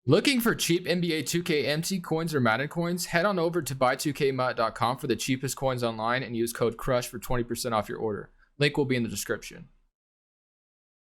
Looking for cheap NBA 2K MT coins or Madden coins? Head on over to buy2kmut.com for the cheapest coins online and use code CRUSH for 20% off your order. Link will be in the description.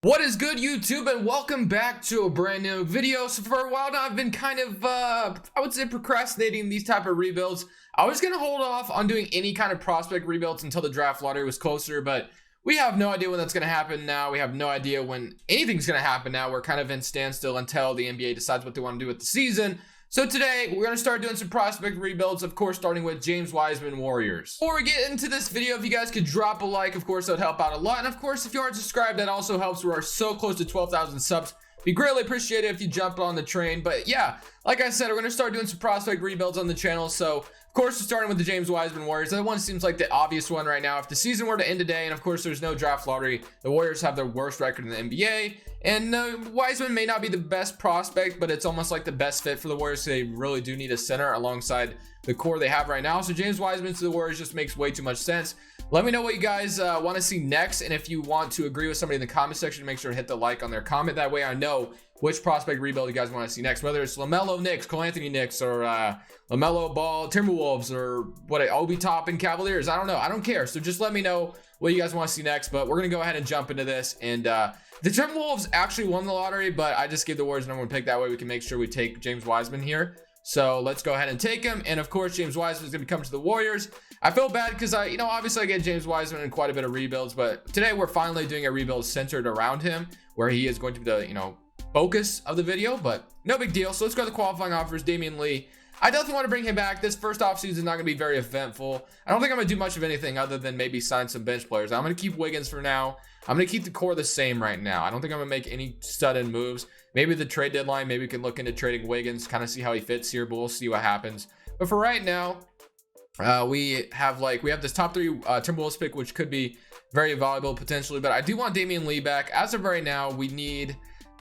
What is good, YouTube, and welcome back to a brand new video. So for a while now, I've been kind of, I would say, procrastinating these type of rebuilds. I was going to hold off on doing any kind of prospect rebuilds until the draft lottery was closer, but we have no idea when that's going to happen now. We have no idea when anything's going to happen now. We're kind of in standstill until the NBA decides what they want to do with the season. So today, we're going to start doing some prospect rebuilds, of course, starting with James Wiseman Warriors. Before we get into this video, if you guys could drop a like, of course, that would help out a lot. And of course, if you aren't subscribed, that also helps. We are so close to 12,000 subs. Be greatly appreciated if you jump on the train. But yeah, like I said, we're going to start doing some prospect rebuilds on the channel. So of course, we're starting with the James Wiseman Warriors. That one seems like the obvious one right now. If the season were to end today, and of course there's no draft lottery, the Warriors have their worst record in the NBA. And Wiseman may not be the best prospect, but it's almost like the best fit for the Warriors. They really do need a center alongside the core they have right now. So James Wiseman to the Warriors just makes way too much sense. Let me know what you guys want to see next. And if you want to agree with somebody in the comment section, make sure to hit the like on their comment. That way I know which prospect rebuild you guys want to see next, whether it's LaMelo Knicks, Cole Anthony Knicks, or LaMelo Ball Timberwolves, or Obi Toppin Cavaliers. I don't know. I don't care. So just let me know what you guys want to see next. But we're going to go ahead and jump into this. And the Timberwolves actually won the lottery, but I just gave the Warriors number one pick. That way we can make sure we take James Wiseman here. So let's go ahead and take him. And of course, James Wiseman is going to come to the Warriors. I feel bad because obviously I get James Wiseman in quite a bit of rebuilds, but today we're finally doing a rebuild centered around him, where he is going to be the, focus of the video, but no big deal. So let's go to the qualifying offers. Damian Lee. I definitely want to bring him back. This first offseason is not going to be very eventful. I don't think I'm going to do much of anything other than maybe sign some bench players. I'm going to keep Wiggins for now. I'm going to keep the core the same right now. I don't think I'm going to make any sudden moves. Maybe the trade deadline, maybe we can look into trading Wiggins, kind of see how he fits here, but we'll see what happens. But for right now, we have this top three Timberwolves pick, which could be very valuable potentially, but I do want Damian Lee back. As of right now, we need,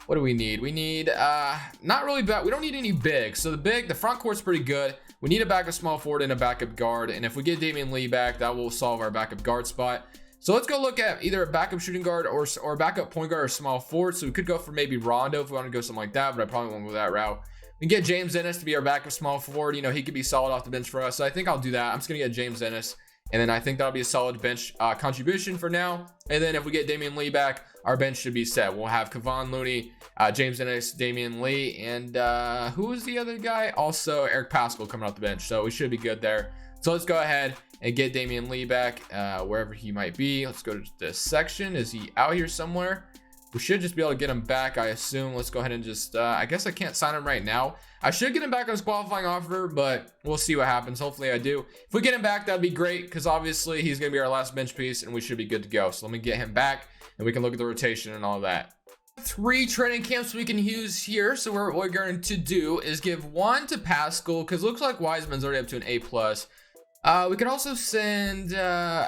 what do we need? We need not really bad. We don't need any big. So the front court's pretty good. We need a backup small forward and a backup guard. And if we get Damian Lee back, that will solve our backup guard spot. So let's go look at either a backup shooting guard or a backup point guard or small forward. So we could go for maybe Rondo if we want to go something like that, but I probably won't go that route. We can get James Ennis to be our backup small forward. He could be solid off the bench for us. So I think I'll do that. I'm just going to get James Ennis. And then I think that'll be a solid bench contribution for now. And then if we get Damian Lee back, our bench should be set. We'll have Kevon Looney, James Ennis, Damian Lee, and who was the other guy? Also, Eric Paschall coming off the bench. So we should be good there. So let's go ahead and get Damian Lee back wherever he might be. Let's go to this section. Is he out here somewhere? We should just be able to get him back, I assume. Let's go ahead and just, I guess I can't sign him right now. I should get him back on his qualifying offer, but we'll see what happens. Hopefully I do. If we get him back, that'd be great, because obviously he's going to be our last bench piece, and we should be good to go. So let me get him back, and we can look at the rotation and all that. 3 training camps we can use here. So what we're going to do is give 1 to Paschall, because it looks like Wiseman's already up to an A+. We could also send,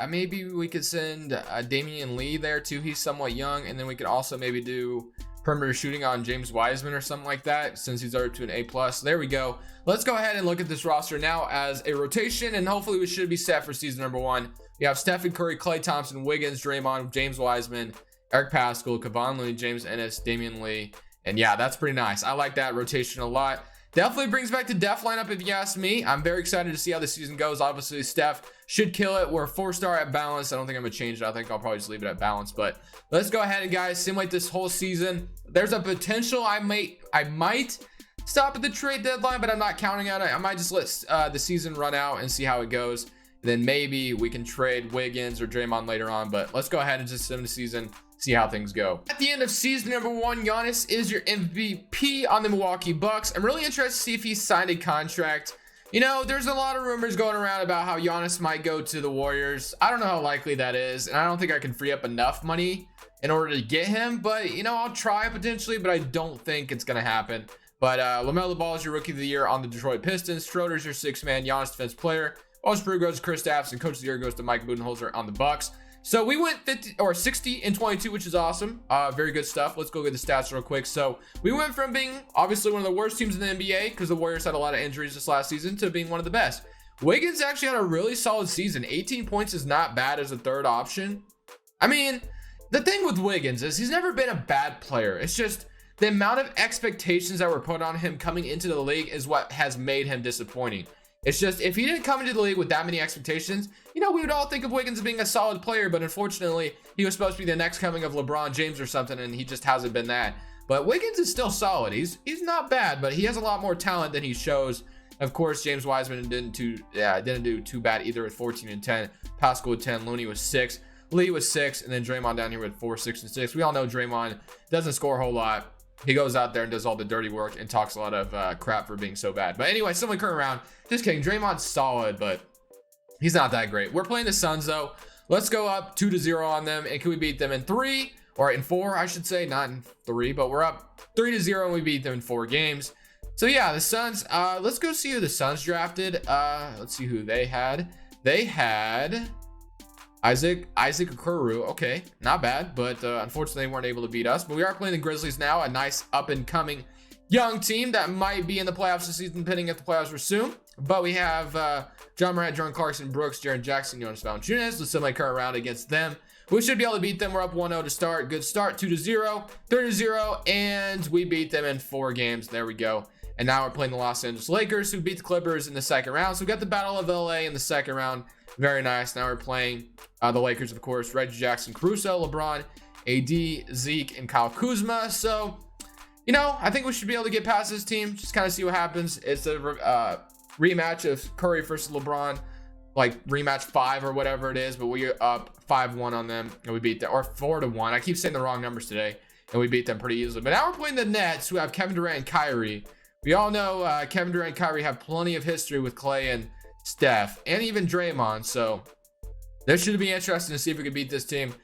maybe we could send Damian Lee there too. He's somewhat young. And then we could also maybe do perimeter shooting on James Wiseman or something like that, since he's already up to an A+. There we go. Let's go ahead and look at this roster now as a rotation, and hopefully we should be set for season number 1. We have Stephen Curry, Klay Thompson, Wiggins, Draymond, James Wiseman, Eric Paschall, Kevon Looney, James Ennis, Damian Lee. And yeah, that's pretty nice. I like that rotation a lot. Definitely brings back the def lineup if you ask me. I'm very excited to see how the season goes. Obviously, Steph should kill it. We're 4-star at balance. I don't think I'm going to change it. I think I'll probably just leave it at balance. But let's go ahead and, guys, simulate this whole season. There's a potential I might stop at the trade deadline, but I'm not counting on it. I might just let the season run out and see how it goes. Then maybe we can trade Wiggins or Draymond later on. But let's go ahead and just sim the season, see how things go. At the end of season number 1, Giannis is your MVP on the Milwaukee Bucks. I'm really interested to see if he's signed a contract. There's a lot of rumors going around about how Giannis might go to the Warriors. I don't know how likely that is, and I don't think I can free up enough money in order to get him. But, I'll try potentially, but I don't think it's going to happen. But LaMelo Ball is your Rookie of the Year on the Detroit Pistons. Schroeder's your 6-man Giannis defense player. All-Star goes to Chris Stapps, and Coach of the Year goes to Mike Budenholzer on the Bucks. So we went 60 and 22, which is awesome. Very good stuff. Let's go get the stats real quick. So we went from being obviously one of the worst teams in the NBA, because the Warriors had a lot of injuries this last season, to being one of the best. Wiggins actually had a really solid season. 18 points is not bad as a third option. I mean, the thing with Wiggins is he's never been a bad player. It's just the amount of expectations that were put on him coming into the league is what has made him disappointing. It's just, if he didn't come into the league with that many expectations, you know, we would all think of Wiggins as being a solid player, but unfortunately, he was supposed to be the next coming of LeBron James or something, and he just hasn't been that. But Wiggins is still solid. He's not bad, but he has a lot more talent than he shows. Of course, James Wiseman didn't do too bad either with 14 and 10. Pascal with 10. Looney was 6. Lee was 6, and then Draymond down here with 4, 6, and 6. We all know Draymond doesn't score a whole lot. He goes out there and does all the dirty work and talks a lot of crap for being so bad. But anyway, similar current round. Just kidding. Draymond's solid, but he's not that great. We're playing the Suns, though. Let's go up 2-0 on them. And can we beat them in 3? Or in 4, I should say. Not in 3, but we're up 3-0 and we beat them in 4 games. So, yeah, the Suns. Let's go see who the Suns drafted. Let's see who they had. They had Isaac Okoro. Okay, not bad, but unfortunately they weren't able to beat us. But we are playing the Grizzlies now, a nice up-and-coming young team that might be in the playoffs this season, depending if the playoffs resume. But we have John Morant, Jordan Clarkson, Brooks, Jaren Jackson, Jonas Valanciunas. The semi-current round against them. We should be able to beat them. We're up 1-0 to start. Good start, 2-0, 3-0, and we beat them in 4 games. There we go. And now we're playing the Los Angeles Lakers, who beat the Clippers in the second round. So we got the Battle of LA in the second round. Very nice. Now we're playing the Lakers, of course. Reggie Jackson, Caruso, LeBron, AD, Zeke, and Kyle Kuzma. So, you know, I think we should be able to get past this team. Just kind of see what happens. It's a rematch of Curry versus LeBron, like rematch 5 or whatever it is. But we're up 5-1 on them, and we beat them. Or 4-1. I keep saying the wrong numbers today, and we beat them pretty easily. But now we're playing the Nets, who have Kevin Durant and Kyrie. We all know Kevin Durant and Kyrie have plenty of history with Klay and Steph, and even Draymond. So this should be interesting to see if we can beat this team.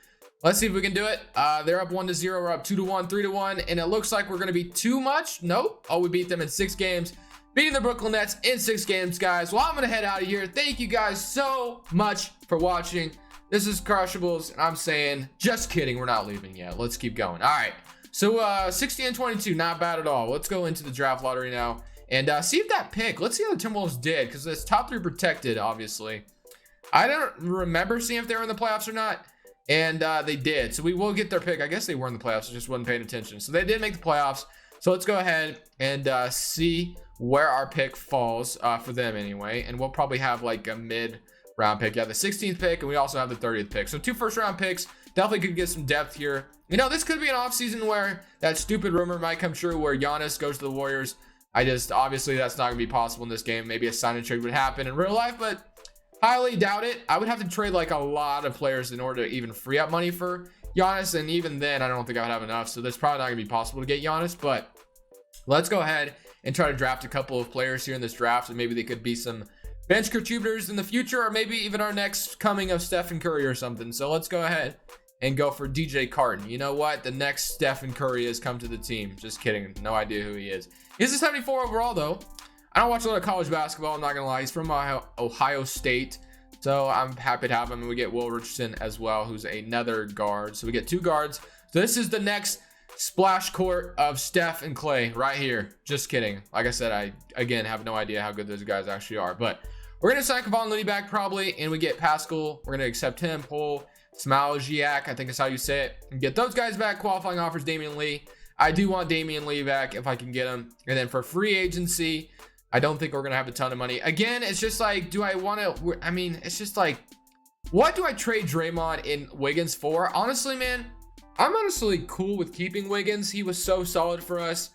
Let's see if we can do it. They're up 1-0. We're up 2-1, 3-1, and it looks like we're going to be too much. Nope. Oh, we beat them in 6 games. Beating the Brooklyn Nets in 6 games, guys. Well, I'm going to head out of here. Thank you guys so much for watching. This is Crushables, and I'm saying, just kidding. We're not leaving yet. Let's keep going. All right. So 16 and 22, not bad at all. Let's go into the draft lottery now and see if that pick. Let's see how the Timberwolves did, because this top 3 protected, obviously. I don't remember seeing if they were in the playoffs or not, and they did. So we will get their pick. I guess they were in the playoffs. I just wasn't paying attention. So they did make the playoffs. So let's go ahead and see where our pick falls for them anyway. And we'll probably have like a mid-round pick. Yeah, the 16th pick, and we also have the 30th pick. So 2 first-round picks. Definitely could get some depth here. You know, this could be an offseason where that stupid rumor might come true where Giannis goes to the Warriors. Obviously, that's not going to be possible in this game. Maybe a sign and trade would happen in real life, but highly doubt it. I would have to trade like a lot of players in order to even free up money for Giannis, and even then, I don't think I would have enough. So that's probably not going to be possible to get Giannis, but let's go ahead and try to draft a couple of players here in this draft, and maybe they could be some bench contributors in the future, or maybe even our next coming of Stephen Curry or something. So let's go ahead and go for DJ Carton. You know what? The next Stephen Curry has come to the team. Just kidding. No idea who he is. He's a 74 overall, though. I don't watch a lot of college basketball. I'm not going to lie. He's from Ohio State. So I'm happy to have him. And we get Will Richardson as well, who's another guard. So we get 2 guards. So this is the next splash court of Steph and Klay right here. Just kidding. Like I said, I, again, have no idea how good those guys actually are. But we're going to sign Kevon Looney back probably. And we get Pascal. We're going to accept him. Paul Smaljiak, I think is how you say it. And get those guys back. Qualifying offers, Damian Lee. I do want Damian Lee back if I can get him. And then for free agency, I don't think we're going to have a ton of money. Again, it's just like, do I want to, I mean, it's just like, what do I trade Draymond and Wiggins for? Honestly, man, I'm honestly cool with keeping Wiggins. He was so solid for us.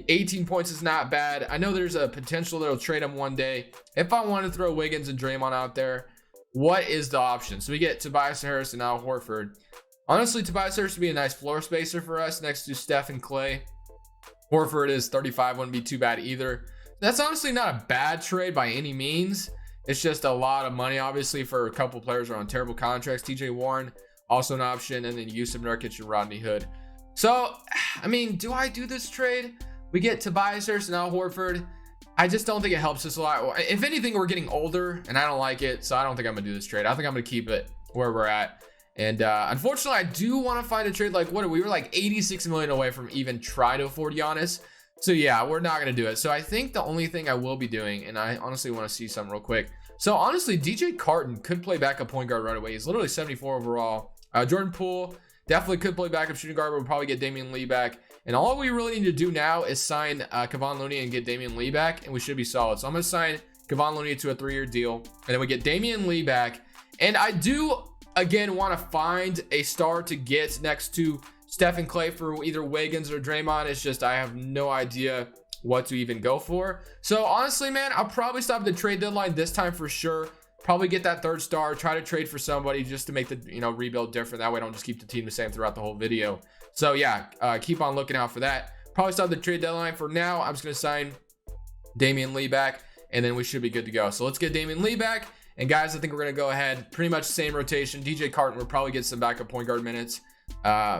18 points is not bad. I know there's a potential that I'll trade him one day. If I want to throw Wiggins and Draymond out there, what is the option? So we get Tobias Harris and Al Horford. Honestly, Tobias Harris would be a nice floor spacer for us next to Steph and Klay. Horford is 35, wouldn't be too bad either. That's honestly not a bad trade by any means. It's just a lot of money, obviously, for a couple players who are on terrible contracts. TJ Warren, also an option, and then Yusuf Nurkic and Rodney Hood. So, I mean, do I do this trade? We get Tobias Harris and Al Horford. I just don't think it helps us a lot. If anything, we're getting older, and I don't like it, so I don't think I'm going to do this trade. I think I'm going to keep it where we're at. And unfortunately, I do want to find a trade like, we were like 86 million away from even try to afford Giannis. So yeah, we're not going to do it. So I think the only thing I will be doing, and I honestly want to see something real quick. So honestly, DJ Carton could play backup point guard right away. He's literally 74 overall. Jordan Poole definitely could play backup shooting guard, but we'll probably get Damian Lee back. And all we really need to do now is sign Kevon Looney and get Damian Lee back, and we should be solid. So I'm going to sign Kevon Looney to a 3-year deal, and then we get Damian Lee back. And I do, again, want to find a star to get next to Stephen Clay for either Wiggins or Draymond. It's just I have no idea what to even go for. So honestly, man, I'll probably stop at the trade deadline this time for sure. Probably get that third star, try to trade for somebody just to make the rebuild different. That way I don't just keep the team the same throughout the whole video. So yeah, keep on looking out for that. Probably stop the trade deadline. For now, I'm just going to sign Damian Lee back, and then we should be good to go. So let's get Damian Lee back. And guys, I think we're going to go ahead. Pretty much the same rotation. DJ Carton will probably get some backup point guard minutes.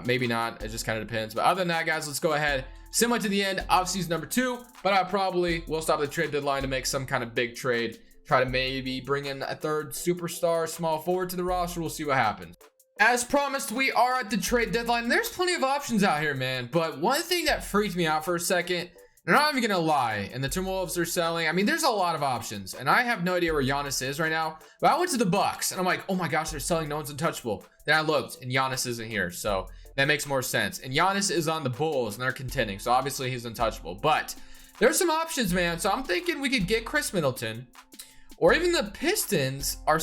Maybe not. It just kind of depends. But other than that, guys, let's go ahead. Similar to the end of season number 2. But I probably will stop the trade deadline to make some kind of big trade. Try to maybe bring in a third superstar small forward to the roster. We'll see what happens. As promised, we are at the trade deadline. There's plenty of options out here, man. But one thing that freaked me out for a second, and I'm not even going to lie, and the Timberwolves are selling. I mean, there's a lot of options. And I have no idea where Giannis is right now. But I went to the Bucks, and I'm like, oh my gosh, they're selling. No one's untouchable. Then I looked, and Giannis isn't here. So that makes more sense. And Giannis is on the Bulls, and they're contending. So obviously, he's untouchable. But there's some options, man. So I'm thinking we could get Chris Middleton. Or even the Pistons are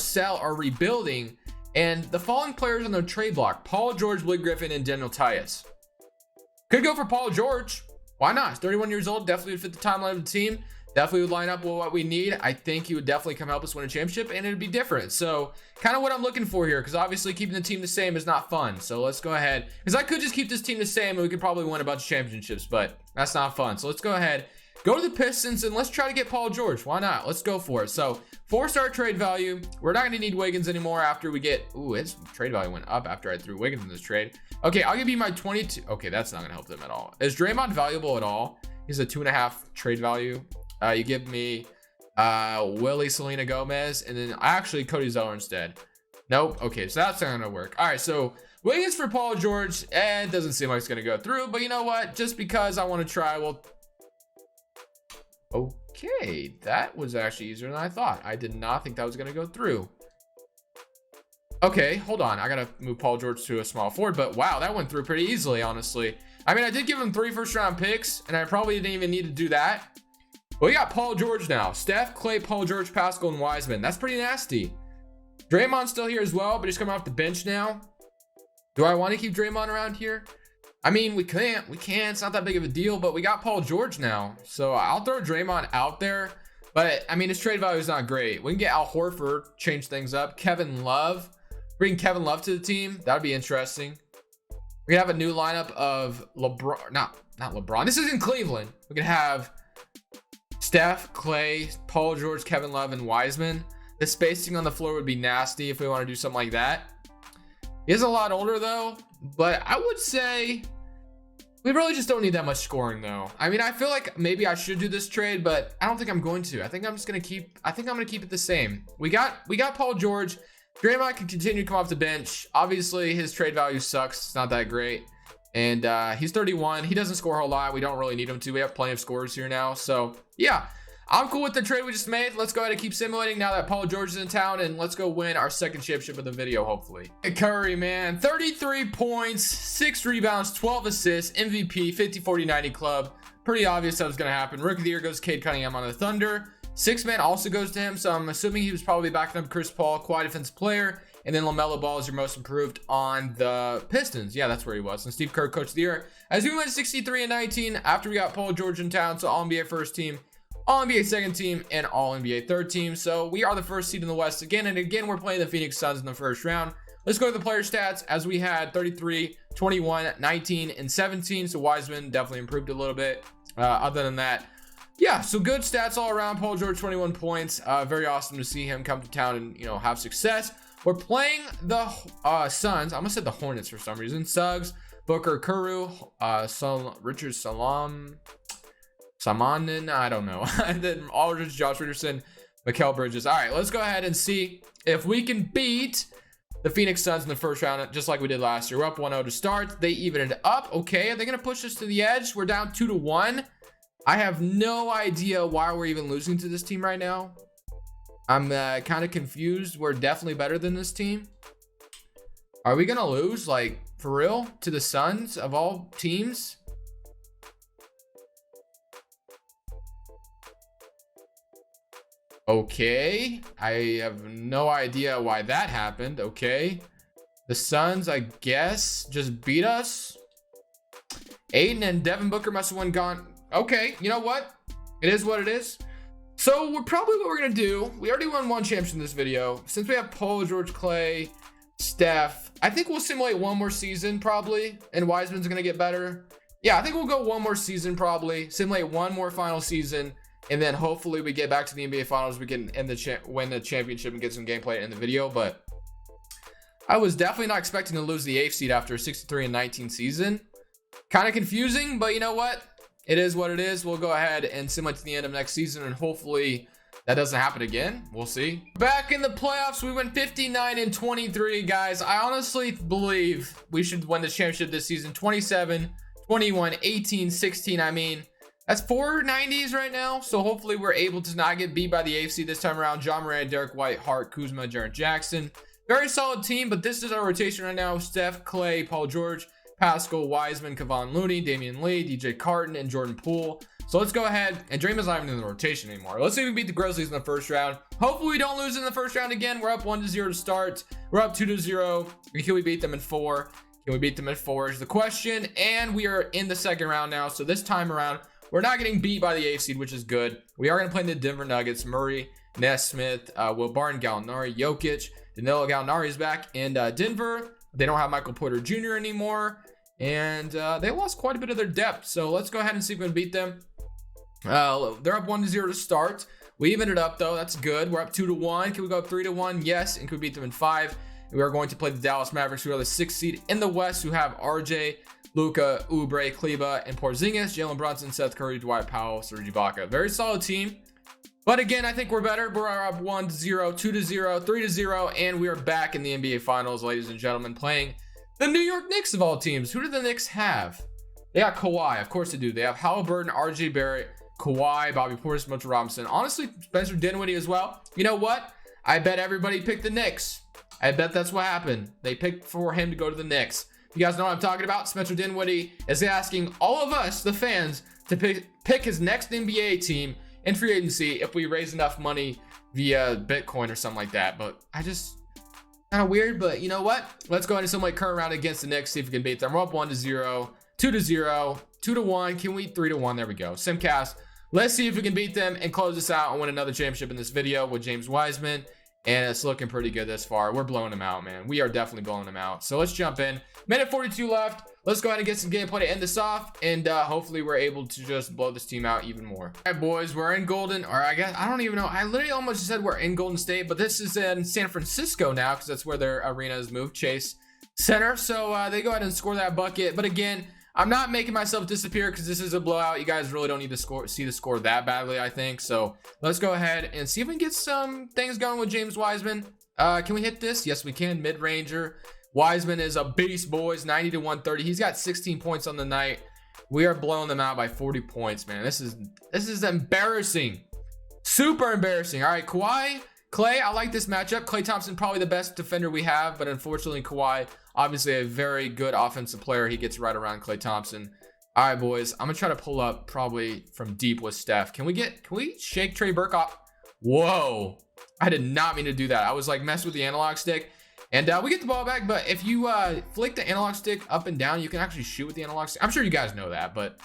rebuilding. And the following players on their trade block: Paul George, Blake Griffin, and Daniel Tyus. Could go for Paul George. Why not? He's 31 years old. Definitely would fit the timeline of the team. Definitely would line up with what we need. I think he would definitely come help us win a championship, and it'd be different. So kind of what I'm looking for here, because obviously keeping the team the same is not fun. So let's go ahead, because I could just keep this team the same and we could probably win a bunch of championships, but that's not fun. So let's go ahead, go to the Pistons, and let's try to get Paul George. Why not? Let's go for it. So 4-star trade value. We're not going to need Wiggins anymore after we get... Ooh, his trade value went up after I threw Wiggins in this trade. Okay, I'll give you my 22... Okay, that's not going to help them at all. Is Draymond valuable at all? He's a 2.5 trade value. You give me Willie Selena Gomez, and then actually Cody Zeller instead. Nope. Okay, so that's not going to work. All right, so Wiggins for Paul George. It doesn't seem like it's going to go through, but you know what? Just because I want to try, well... Okay, that was actually easier than I thought. I did not think that was going to go through. Okay, hold on. I got to move Paul George to a small forward, but wow, that went through pretty easily, honestly. I mean, I did give him 3 first-round picks, and I probably didn't even need to do that. But we got Paul George now. Steph, Clay, Paul George, Pascal, and Wiseman. That's pretty nasty. Draymond's still here as well, but he's coming off the bench now. Do I want to keep Draymond around here? I mean, we can't. It's not that big of a deal, but we got Paul George now. So I'll throw Draymond out there. But, I mean, his trade value is not great. We can get Al Horford, change things up. Kevin Love. Bring Kevin Love to the team. That would be interesting. We can have a new lineup of LeBron. Not LeBron. This is in Cleveland. We can have Steph, Clay, Paul George, Kevin Love, and Wiseman. The spacing on the floor would be nasty if we want to do something like that. He is a lot older, though. But I would say we really just don't need that much scoring, though. I mean, I feel like maybe I should do this trade, but I don't think I'm going to. I think I'm going to keep it the same. We got Paul George. Draymond can continue to come off the bench. Obviously, his trade value sucks. It's not that great. And he's 31. He doesn't score a whole lot. We don't really need him to. We have plenty of scorers here now. So, yeah. I'm cool with the trade we just made. Let's go ahead and keep simulating now that Paul George is in town, and let's go win our second championship of the video, hopefully. Curry, man, 33 points, 6 rebounds, 12 assists, MVP, 50-40-90 club. Pretty obvious that was going to happen. Rookie of the year goes Cade Cunningham on the Thunder. 6-man also goes to him, so I'm assuming he was probably backing up Chris Paul, quite defensive player. And then LaMelo Ball is your most improved on the Pistons. Yeah, that's where he was. And Steve Kerr, coach of the year. As we went 63-19 after we got Paul George in town, so All-NBA first team, All-NBA second team, and All-NBA third team. So we are the first seed in the West again. And again, we're playing the Phoenix Suns in the first round. Let's go to the player stats, as we had 33, 21, 19, and 17. So Wiseman definitely improved a little bit. Other than that, yeah, so good stats all around. Paul George, 21 points. Very awesome to see him come to town and, have success. We're playing the Suns. I almost said the Hornets for some reason. Suggs, Booker, Kuru, Richard Samanin, I don't know. And then Aldridge, Josh Richardson, Mikal Bridges. All right, let's go ahead and see if we can beat the Phoenix Suns in the first round, just like we did last year. We're up 1-0 to start. They evened it up. Okay, are they going to push us to the edge? We're down 2-1. I have no idea why we're even losing to this team right now. I'm kind of confused. We're definitely better than this team. Are we going to lose, like, for real, to the Suns of all teams? Okay, I have no idea why that happened. Okay, the Suns, I guess, just beat us. Aiden and Devin Booker must have gone. Okay, you know what? It is what it is. So we're probably what we're gonna do. We already won one championship in this video. Since we have Paul, George, Clay, Steph, I think we'll simulate one more season probably, and Wiseman's gonna get better. Yeah, I think we'll go one more season probably, simulate one more final season, and then hopefully we get back to the NBA Finals. We can win the championship and get some gameplay in the video. But I was definitely not expecting to lose the 8th seed after a 63-19 season. Kind of confusing, but you know what? It is what it is. We'll go ahead and simulate to the end of next season, and hopefully that doesn't happen again. We'll see. Back in the playoffs, we went 59-23, guys. I honestly believe we should win the championship this season. 27, 21, 18, 16. I mean, that's 490s right now. So hopefully we're able to not get beat by the AFC this time around. John Moran, Derek White, Hart, Kuzma, Jaren Jackson. Very solid team, but this is our rotation right now. Steph, Clay, Paul George, Pascal, Wiseman, Kevon Looney, Damian Lee, DJ Carton, and Jordan Poole. So let's go ahead, and Draymond's not even in the rotation anymore. Let's see if we beat the Grizzlies in the first round. Hopefully we don't lose in the first round again. We're up 1-0 to start. We're up 2-0. Can we beat them in 4? Can we beat them in 4 is the question. And we are in the second round now. So this time around, we're not getting beat by the 8th seed, which is good. We are going to play the Denver Nuggets. Murray, Nesmith, Will Barton, Gallinari, Jokic. Danilo Gallinari is back in Denver. They don't have Michael Porter Jr. anymore. And they lost quite a bit of their depth. So let's go ahead and see if we can beat them. They're up 1-0 to start. We evened it up though. That's good. We're up 2-1. Can we go up 3-1? Yes. And can we beat them in 5? And we are going to play the Dallas Mavericks, who are the 6th seed in the West, who have RJ, Luka, Oubre, Kleba, and Porzingis, Jalen Brunson, Seth Curry, Dwight Powell, Serge Ibaka. Very solid team. But again, I think we're better. We're up 1-0, 2-0, 3-0, and we are back in the NBA Finals, ladies and gentlemen, playing the New York Knicks of all teams. Who do the Knicks have? They got Kawhi. Of course they do. They have Halliburton, RJ Barrett, Kawhi, Bobby Portis, Mitchell Robinson. Honestly, Spencer Dinwiddie as well. You know what? I bet everybody picked the Knicks. I bet that's what happened. They picked for him to go to the Knicks. You guys know what I'm talking about? Spencer Dinwiddie is asking all of us, the fans, to pick his next NBA team in free agency if we raise enough money via Bitcoin or something like that. But I just... kind of weird, but you know what? Let's go ahead and simulate current round against the Knicks, see if we can beat them. We're up 1-0, 2-0, 2-1. Can we 3-1? There we go. Simcast. Let's see if we can beat them and close this out and win another championship in this video with James Wiseman. And it's looking pretty good this far. We're blowing them out, man. We are definitely blowing them out. So let's jump in. Minute 42 left. Let's go ahead and get some gameplay to end this off. And hopefully we're able to just blow this team out even more. All right, boys. We're in Golden. Or I guess, I don't even know. I literally almost said we're in Golden State. But this is in San Francisco now, because that's where their arena is moved. Chase Center. So they go ahead and score that bucket. But again, I'm not making myself disappear because this is a blowout. You guys really don't need to see the score that badly, I think. So let's go ahead and see if we can get some things going with James Wiseman. Can we hit this? Yes, we can. Mid-ranger. Wiseman is a beast, boys. 90-130. He's got 16 points on the night. We are blowing them out by 40 points, man. This is embarrassing. Super embarrassing. All right, Kawhi, Clay, I like this matchup. Klay Thompson, probably the best defender we have, but unfortunately, Kawhi, obviously a very good offensive player. He gets right around Klay Thompson. All right, boys, I'm gonna try to pull up probably from deep with Steph. Can we shake Trey Burke off? Whoa, I did not mean to do that. I was like messing with the analog stick, and we get the ball back. But if you flick the analog stick up and down, you can actually shoot with the analog stick. I'm sure you guys know that, but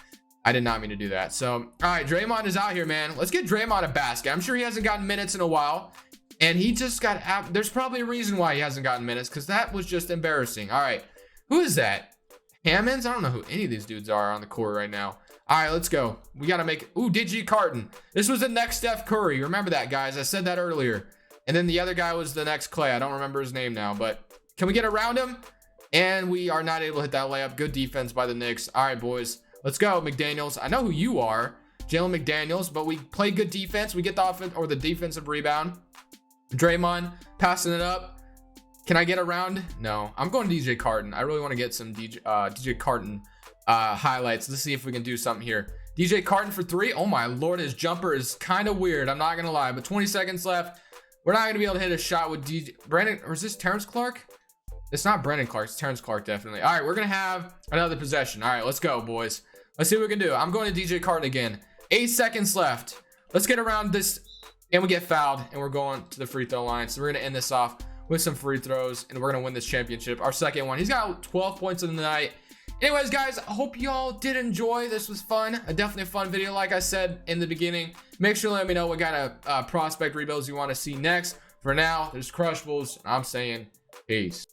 I did not mean to do that. So, all right, Draymond is out here, man. Let's get Draymond a basket. I'm sure he hasn't gotten minutes in a while. And he just got out. There's probably a reason why he hasn't gotten minutes, because that was just embarrassing. All right. Who is that? Hammonds? I don't know who any of these dudes are on the court right now. All right, let's go. We got to make... Ooh, DJ Carton. This was the next Steph Curry. Remember that, guys. I said that earlier. And then the other guy was the next Clay. I don't remember his name now, but can we get around him? And we are not able to hit that layup. Good defense by the Knicks. All right, boys. Let's go, McDaniels. I know who you are, Jalen McDaniels, but we play good defense. We get the offense or the defensive rebound. Draymond passing it up. Can I get around? No, I'm going to DJ Carton. I really want to get some DJ Carton highlights. Let's see if we can do something here. DJ Carton for 3. Oh my Lord, his jumper is kind of weird. I'm not going to lie, but 20 seconds left. We're not going to be able to hit a shot with DJ Brandon, or is this Terrence Clark? It's not Brandon Clark. It's Terrence Clark, definitely. All right, we're going to have another possession. All right, let's go, boys. Let's see what we can do. I'm going to DJ Carton again. 8 seconds left. Let's get around this and we get fouled, and we're going to the free throw line. So we're going to end this off with some free throws, and we're going to win this championship, our second one. He's got 12 points in the night. Anyways, guys, I hope y'all did enjoy. This was fun. Definitely a fun video, like I said in the beginning. Make sure to let me know what kind of prospect rebuilds you want to see next. For now, there's Crushables. I'm saying peace.